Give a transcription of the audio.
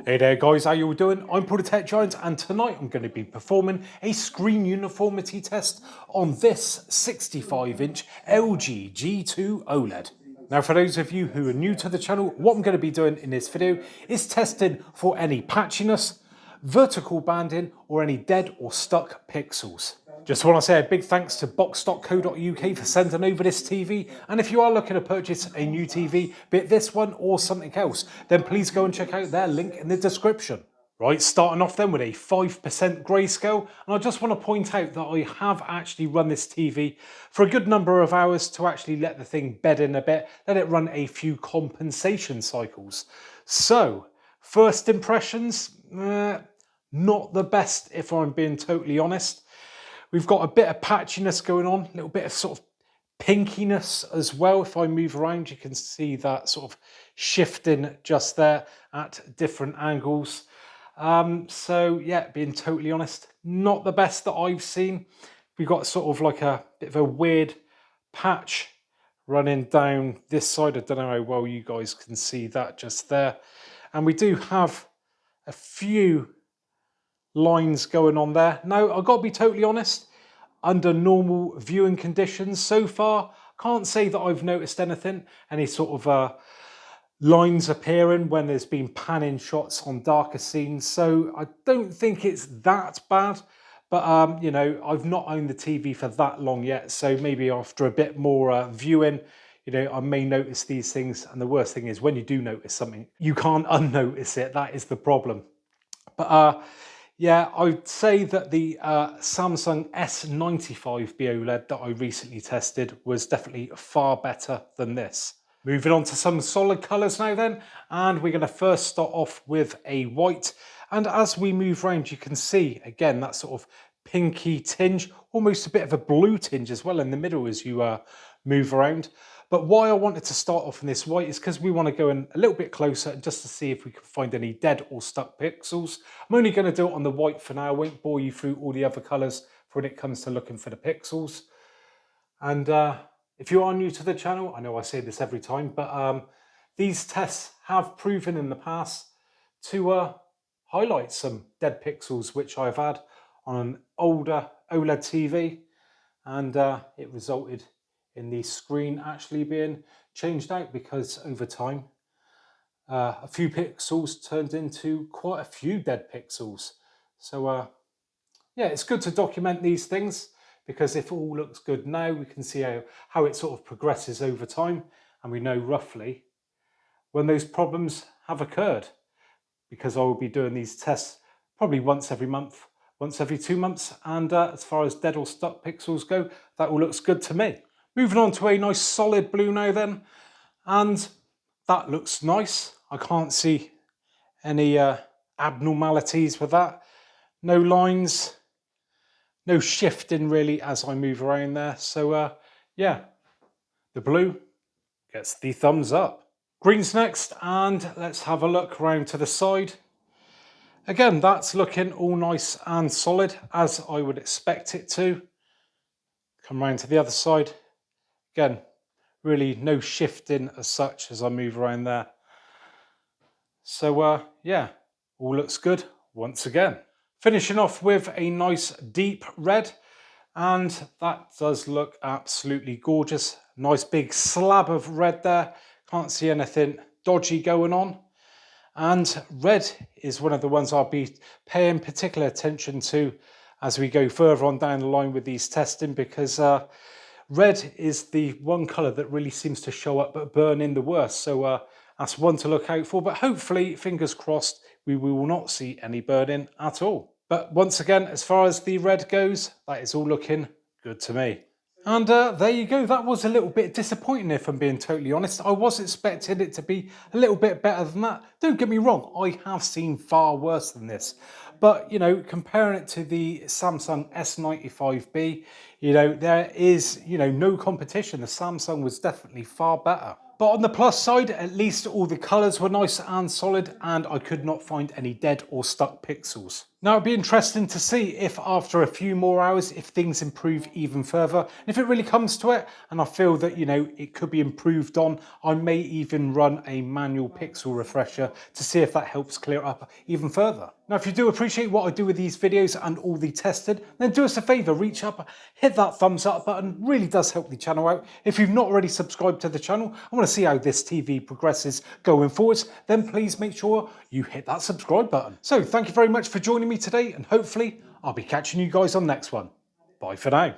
Hey there guys, how you all doing? I'm Paul the Tech Giant and tonight I'm going to be performing a screen uniformity test on this 65-inch LG G2 OLED. Now for those of you who are new to the channel, what I'm going to be doing in this video is testing for any patchiness, vertical banding or any dead or stuck pixels. Just want to say a big thanks to box.co.uk for sending over this TV, and if you are looking to purchase a new TV, be it this one or something else, then please go and check out their link in the description. Right, starting off then with a 5% grayscale, and I just want to point out that I have actually run this TV for a good number of hours to actually let the thing bed in a bit, let it run a few compensation cycles. So, first impressions, not the best if I'm being totally honest. We've got a bit of patchiness going on, a little bit of sort of pinkiness as well. If I move around, you can see that sort of shifting just there at different angles. So yeah, being totally honest, not the best that I've seen. We've got sort of like a bit of a weird patch running down this side. I don't know how well you guys can see that just there. And we do have a few lines going on there. Now, I've got to be totally honest, under normal viewing conditions so far, can't say that I've noticed anything, any sort of lines appearing when there's been panning shots on darker scenes. So I don't think it's that bad, but you know, I've not owned the TV for that long yet. So maybe after a bit more viewing, you know, I may notice these things. And the worst thing is when you do notice something, you can't unnotice it. That is the problem. But yeah, I'd say that the Samsung S95B OLED that I recently tested was definitely far better than this. Moving on to some solid colours now then, and we're going to first start off with a white. And as we move around, you can see, again, that sort of pinky tinge, almost a bit of a blue tinge as well in the middle as you move around. But why I wanted to start off in this white is because we want to go in a little bit closer just to see if we can find any dead or stuck pixels. I'm only going to do it on the white for now. I won't bore you through all the other colours for when it comes to looking for the pixels. And if you are new to the channel, I know I say this every time, but these tests have proven in the past to highlight some dead pixels, which I've had on an older OLED TV, and it resulted in the screen actually being changed out because over time a few pixels turned into quite a few dead pixels. So yeah, it's good to document these things because if all looks good now, we can see how it sort of progresses over time, and we know roughly when those problems have occurred, because I will be doing these tests probably once every month, once every 2 months, and as far as dead or stuck pixels go, that all looks good to me. Moving on to a nice solid blue now then, and that looks nice. I can't see any abnormalities with that. No lines, no shifting really as I move around there. So yeah, the blue gets the thumbs up. Green's next, and let's have a look around to the side. Again, that's looking all nice and solid as I would expect it to. Come round to the other side. Again, really no shifting as such as I move around there. So yeah, all looks good once again. Finishing off with a nice deep red, and that does look absolutely gorgeous. Nice big slab of red there. Can't see anything dodgy going on. And red is one of the ones I'll be paying particular attention to as we go further on down the line with these testing, because red is the one colour that really seems to show up but burn in the worst. So that's one to look out for. But hopefully, fingers crossed, we will not see any burning at all. But once again, as far as the red goes, that is all looking good to me. And there you go. That was a little bit disappointing, if I'm being totally honest. I was expecting it to be a little bit better than that. Don't get me wrong, I have seen far worse than this. But, you know, comparing it to the Samsung S95B, you know, there is, you know, no competition. The Samsung was definitely far better. But on the plus side, at least all the colours were nice and solid, and I could not find any dead or stuck pixels. Now it'd be interesting to see if after a few more hours, if things improve even further. And if it really comes to it, and I feel that, it could be improved on, I may even run a manual pixel refresher to see if that helps clear it up even further. Now, if you do appreciate what I do with these videos and all the tested, then do us a favor, reach up, hit that thumbs up button, really does help the channel out. If you've not already subscribed to the channel, I want to see how this TV progresses going forwards, then please make sure you hit that subscribe button. So thank you very much for joining me today, and hopefully I'll be catching you guys on the next one. Bye for now.